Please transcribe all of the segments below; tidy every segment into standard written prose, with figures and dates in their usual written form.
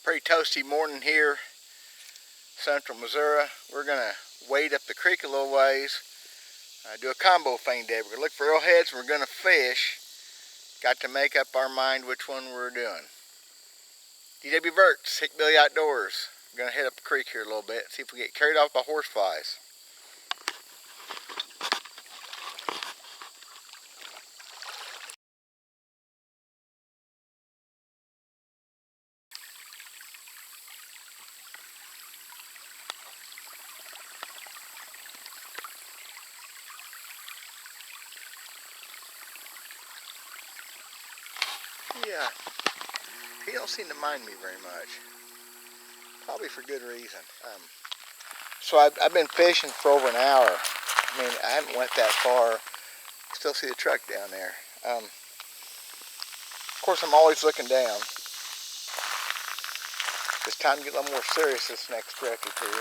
Pretty toasty morning here, central Missouri. We're going to wade up the creek a little ways, do a combo thing today. We're going to look for arrowheads and we're going to fish. Got to make up our mind which one we're doing. DW Verts, Hick Billy Outdoors. We're going to head up the creek here a little bit, see if we get carried off by horseflies. Yeah, he don't seem to mind me very much. Probably for good reason. So I've been fishing for over an hour. I mean, I haven't went that far. Still see the truck down there. Of course, I'm always looking down. It's time to get a little more serious this next stretch or two.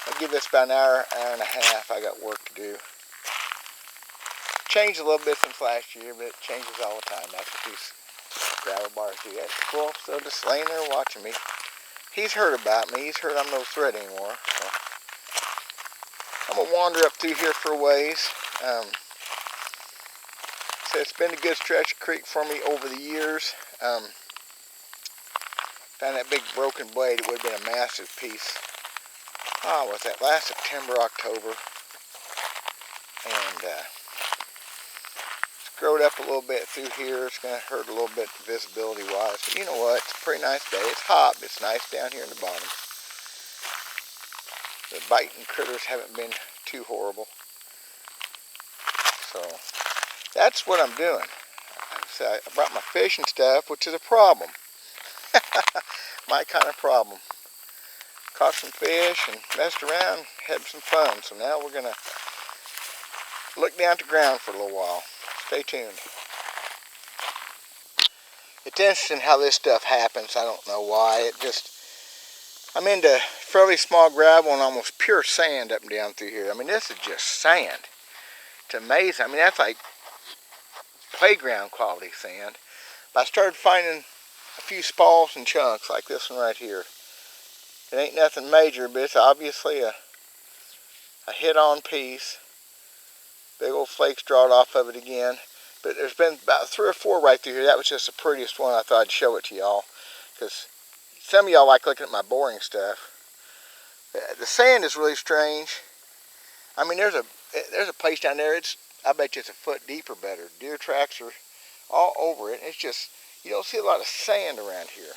I'll give this about an hour, hour and a half. I got work to do. Changed a little bit since last year, but it changes all the time. That's what these gravel bars do. That squirrel still just laying there watching me. He's heard about me. He's heard I'm no threat anymore. So I'm gonna wander up through here for a ways. So it's been a good stretch of creek for me over the years. Found that big broken blade. It would have been a massive piece. Oh, was that last September, October? And it's growed up a little bit through here. It's going to hurt a little bit visibility-wise. But you know what? It's a pretty nice day. It's hot, but it's nice down here in the bottom. The biting critters haven't been too horrible. So that's what I'm doing. So I brought my fishing stuff, which is a problem. My kind of problem. Caught some fish and messed around, had some fun. So now we're going to look down at the ground for a little while. Stay tuned. It's interesting how this stuff happens. I don't know why. I'm into fairly small gravel and almost pure sand up and down through here. I mean, this is just sand. It's amazing. I mean, that's like playground quality sand. But I started finding a few spalls and chunks like this one right here. It ain't nothing major, but it's obviously a hit-on piece. Big old flakes drawed off of it again. But there's been about 3 or 4 right through here. That was just the prettiest one. I thought I'd show it to y'all, because some of y'all like looking at my boring stuff. The sand is really strange. I mean, there's a place down there. I bet you it's a foot deep or better. Deer tracks are all over it. It's just, you don't see a lot of sand around here.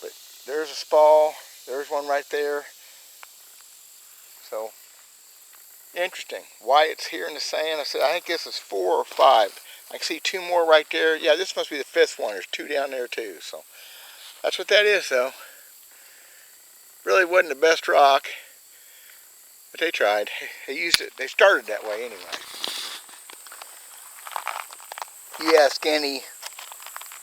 But there's a spall. There's one right there. So, interesting. Why it's here in the sand. I think this is 4 or 5. I can see 2 more right there. Yeah, this must be the 5th one. There's 2 down there too. So, that's what that is though. Really wasn't the best rock. But they tried. They used it. They started that way anyway. You ask any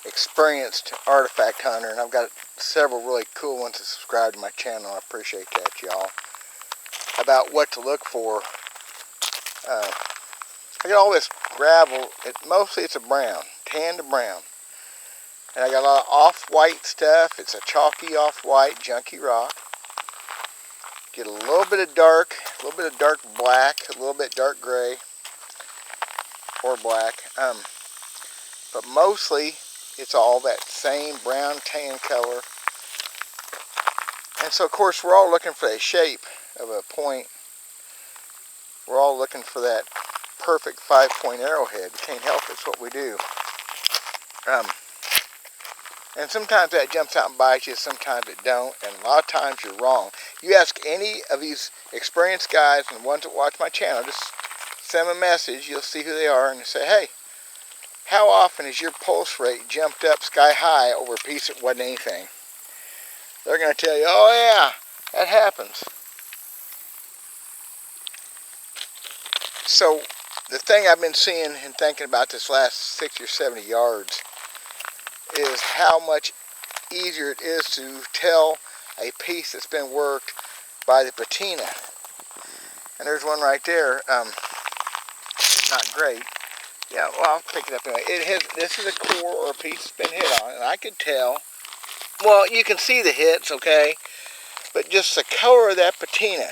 experienced artifact hunter, and I've got several really cool ones that subscribe to my channel. I appreciate that, y'all. About what to look for. I got all this gravel. Mostly it's a brown, tan to brown. And I got a lot of off-white stuff. It's a chalky off-white, junky rock. Get a little bit of dark black, a little bit dark gray, or black. But mostly, it's all that same brown tan color. And so, of course, we're all looking for a shape of a point. We're all looking for that perfect 5-point arrowhead. We can't help it. It's what we do. And sometimes that jumps out and bites you, sometimes it don't, and a lot of times you're wrong. You ask any of these experienced guys and the ones that watch my channel, just send them a message, you'll see who they are, and say, hey, how often has your pulse rate jumped up sky high over a piece that wasn't anything? They're going to tell you, oh yeah, that happens. So, the thing I've been seeing and thinking about this last 60 or 70 yards is how much easier it is to tell a piece that's been worked by the patina. And there's one right there. Not great. Yeah, well, I'll pick it up anyway. This is a core or a piece that's been hit on, and I could tell well, you can see the hits, okay? But just the color of that patina.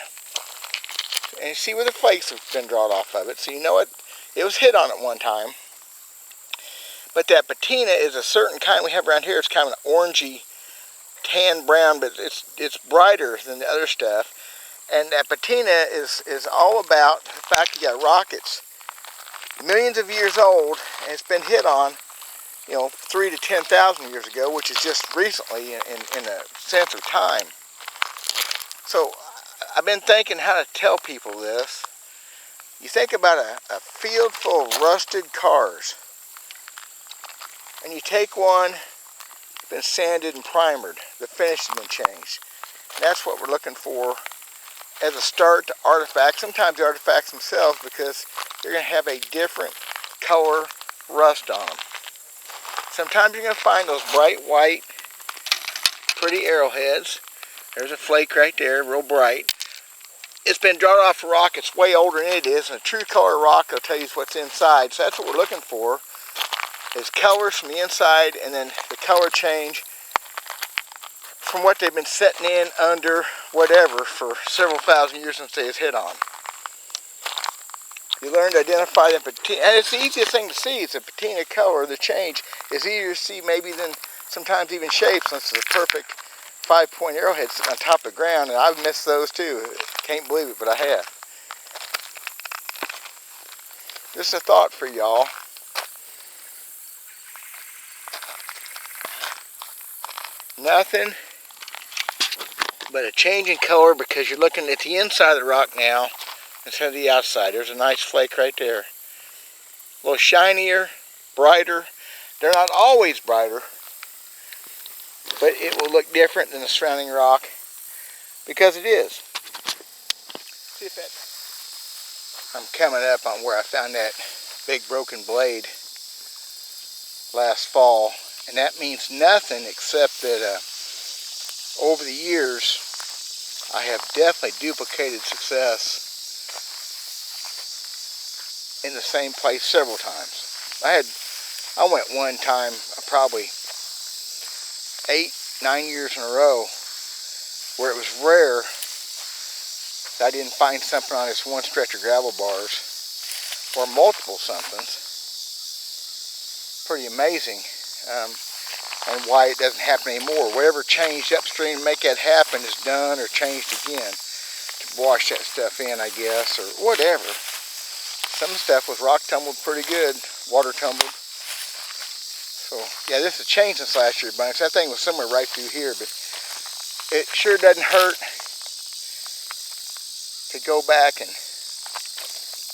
And you see where the flakes have been drawn off of it. So you know it was hit on at one time. But that patina is a certain kind we have around here. It's kind of an orangey, tan brown, but it's brighter than the other stuff. And that patina is all about the fact you got rockets millions of years old, and it's been hit on, 3 to 10,000 years ago, which is just recently in a sense of time. So I've been thinking how to tell people this. You think about a field full of rusted cars, and you take one, been sanded and primered, the finish has been changed. And that's what we're looking for as a start to artifacts. Sometimes the artifacts themselves, because they're going to have a different color rust on them. Sometimes you're going to find those bright white, pretty arrowheads. There's a flake right there, real bright. It's been drawn off a rock. It's way older than it is. And a true color rock will tell you what's inside. So that's what we're looking for, is colors from the inside, and then the color change from what they've been setting in, under, whatever, for several thousand years since they was hit on. You learn to identify the patina, and it's the easiest thing to see. It's the patina color, the change is easier to see maybe than sometimes even shapes, since it's a perfect 5-point arrowhead sitting on top of the ground, and I've missed those too. Can't believe it, but I have. Just a thought for y'all. Nothing but a change in color, because you're looking at the inside of the rock now instead of the outside. There's a nice flake right there. A little shinier, brighter. They're not always brighter, but it will look different than the surrounding rock, because it is. See if that, I'm coming up on where I found that big broken blade last fall, and that means nothing except that over the years I have definitely duplicated success in the same place several times. I went one time probably 8-9 years in a row where it was rare that I didn't find something on this one stretch of gravel bars, or multiple somethings. Pretty amazing. And why it doesn't happen anymore. Whatever changed upstream to make that happen is done or changed again to wash that stuff in, I guess, or whatever. Some stuff was rock tumbled pretty good, water tumbled. So yeah, this has changed since last year, bunch. That thing was somewhere right through here, but it sure doesn't hurt to go back and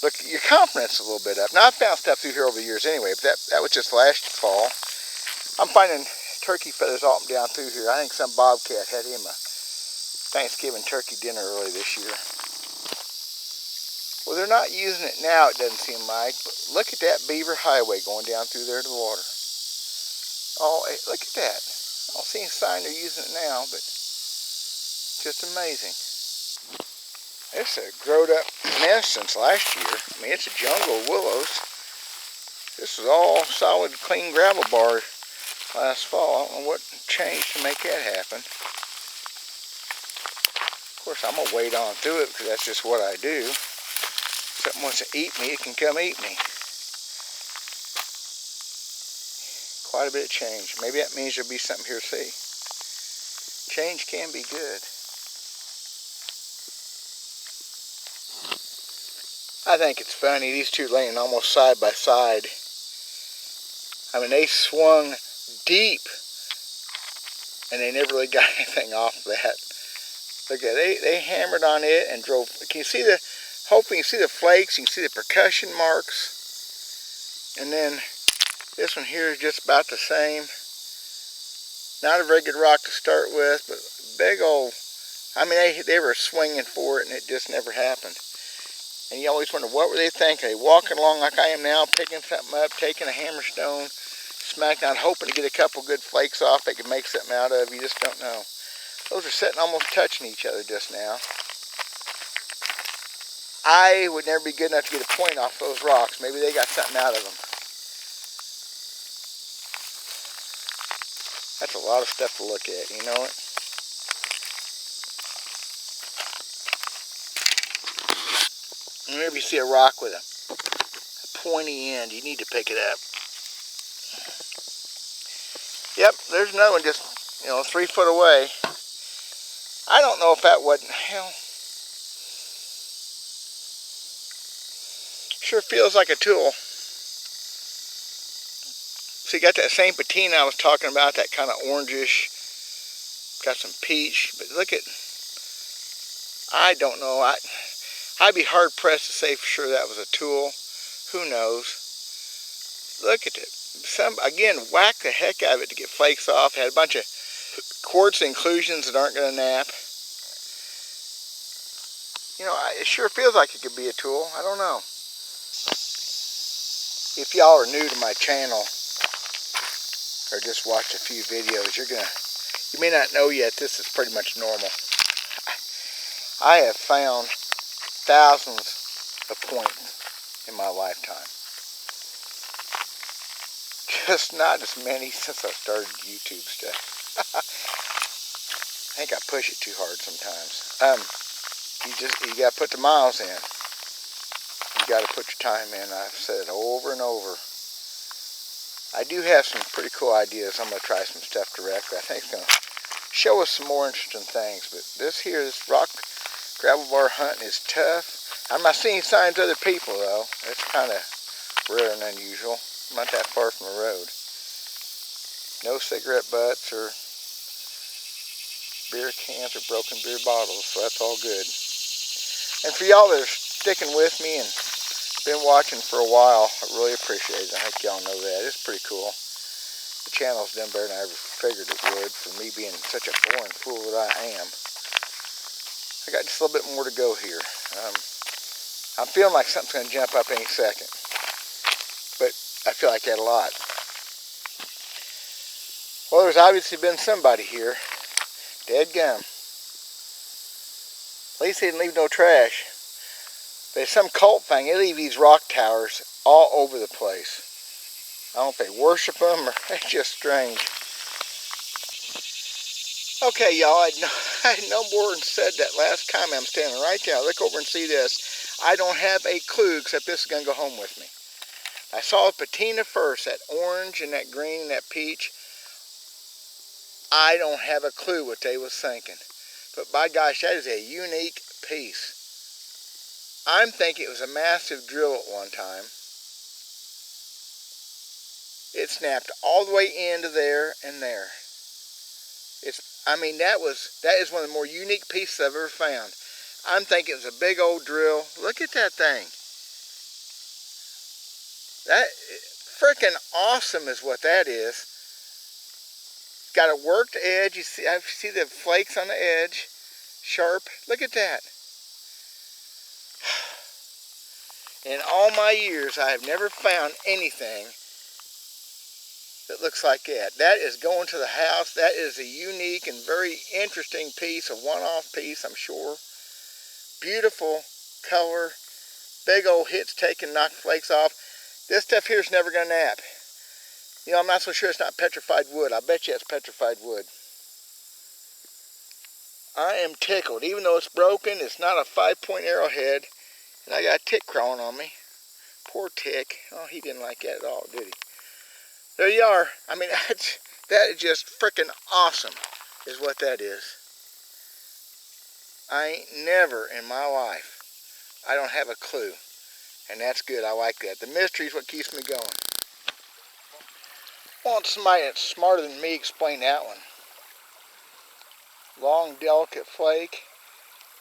look at your confidence a little bit up. Now, I found stuff through here over the years anyway, but that was just last fall. I'm finding turkey feathers all down through here. I think some bobcat had him a Thanksgiving turkey dinner early this year. Well, they're not using it now, it doesn't seem like, but look at that beaver highway going down through there to the water. Oh, hey, look at that. I don't see any sign they're using it now, but just amazing. It's a growed up mess since last year. I mean, it's a jungle of willows. This is all solid, clean gravel bar last fall. I don't know what changed to make that happen. Of course, I'm going to wade on through it, because that's just what I do. If something wants to eat me, it can come eat me. Quite a bit of change. Maybe that means there'll be something here to see. Change can be good. I think it's funny, these two laying almost side by side. I mean, they swung deep, and they never really got anything off of that. Look at it, they hammered on it and drove. Can you see the, hopefully you can see the flakes, you can see the percussion marks. And then this one here is just about the same. Not a very good rock to start with, but big old, I mean, they were swinging for it, and it just never happened. And you always wonder, what were they thinking? Are they walking along like I am now, picking something up, taking a hammerstone, smacking out, hoping to get a couple good flakes off they can make something out of? You just don't know. Those are sitting almost touching each other just now. I would never be good enough to get a point off those rocks. Maybe they got something out of them. That's a lot of stuff to look at, you know it? Whenever you see a rock with a pointy end, you need to pick it up. Yep, there's another one just, 3 foot away. I don't know if that wasn't, hell, sure feels like a tool. So you got that same patina I was talking about, that kind of orangish, got some peach, but look at, I don't know, I'd be hard pressed to say for sure that was a tool. Who knows? Look at it. Again, whack the heck out of it to get flakes off. Had a bunch of quartz inclusions that aren't going to nap. It sure feels like it could be a tool. I don't know. If y'all are new to my channel or just watched a few videos, you may not know yet, this is pretty much normal. I have found thousands of points in my lifetime. Just not as many since I started YouTube stuff. I think I push it too hard sometimes. You gotta put the miles in. You gotta put your time in. I've said it over and over. I do have some pretty cool ideas. I'm gonna try some stuff directly. I think it's gonna show us some more interesting things. But this rock gravel bar hunting is tough. I'm not seeing signs of other people though. That's kind of rare and unusual. I'm not that far from the road. No cigarette butts or beer cans or broken beer bottles, so that's all good. And for y'all that are sticking with me and been watching for a while, I really appreciate it. I think y'all know that. It's pretty cool. The channel's done better than I ever figured it would for me being such a boring fool that I am. I got just a little bit more to go here. I'm feeling like something's going to jump up any second. But I feel like that a lot. Well, there's obviously been somebody here. Dead gum. At least they didn't leave no trash. But it's some cult thing. They leave these rock towers all over the place. I don't know if they worship them or it's just strange. Okay, y'all, I had no more than said that last comment. I'm standing right there. Look over and see this. I don't have a clue except this is going to go home with me. I saw patina first, that orange and that green and that peach. I don't have a clue what they was thinking. But by gosh, that is a unique piece. I'm thinking it was a massive drill at one time. It snapped all the way into there and there. That is one of the more unique pieces I've ever found. I'm thinking it was a big old drill. Look at that thing. That freaking awesome is what that is. It's got a worked edge. You see the flakes on the edge. Sharp. Look at that. In all my years, I have never found anything that looks like that. That is going to the house. That is a unique and very interesting piece, a one-off piece, I'm sure. Beautiful color. Big old hits taken, knocked flakes off. This stuff here is never going to nap. I'm not so sure it's not petrified wood. I bet you it's petrified wood. I am tickled. Even though it's broken, it's not a 5-point arrowhead. And I got a tick crawling on me. Poor tick. Oh, he didn't like that at all, did he? There you are. That is just freaking awesome, is what that is. I ain't never in my life. I don't have a clue. And that's good. I like that. The mystery is what keeps me going. I want somebody that's smarter than me explain that one. Long, delicate flake.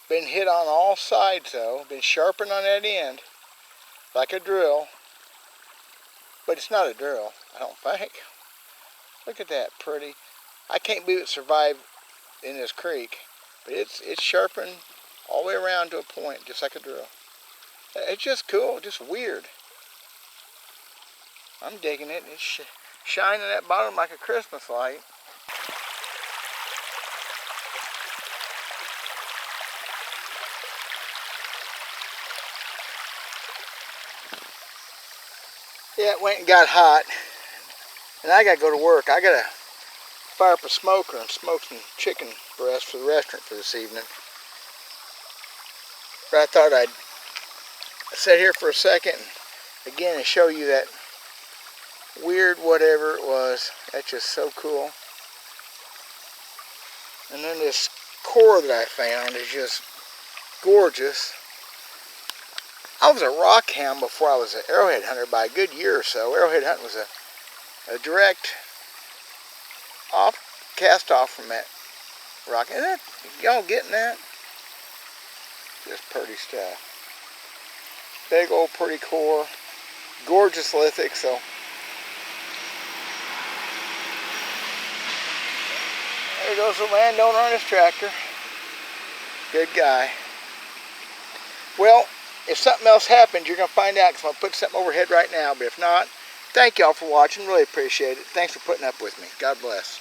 Been hit on all sides though. Been sharpened on that end. Like a drill. But it's not a drill, I don't think. Look at that, pretty. I can't believe it survived in this creek. But it's sharpened all the way around to a point, just like a drill. It's just cool, just weird. I'm digging it. It's shining at bottom like a Christmas light. Yeah, it went and got hot. And I gotta go to work. I gotta fire up a smoker and smoke some chicken breast for the restaurant for this evening. But I thought I'd sit here for a second again and show you that weird whatever it was. That's just so cool. And then this core that I found is just gorgeous. I was a rock hound before I was an arrowhead hunter by a good year or so. Arrowhead hunting was a direct cast off from that rock. And that, y'all getting that? Just pretty stuff. Big old pretty core. Gorgeous lithic, so. There goes the landowner on his tractor. Good guy. Well, if something else happens, you're going to find out because I'm going to put something overhead right now. But if not, thank y'all for watching. Really appreciate it. Thanks for putting up with me. God bless.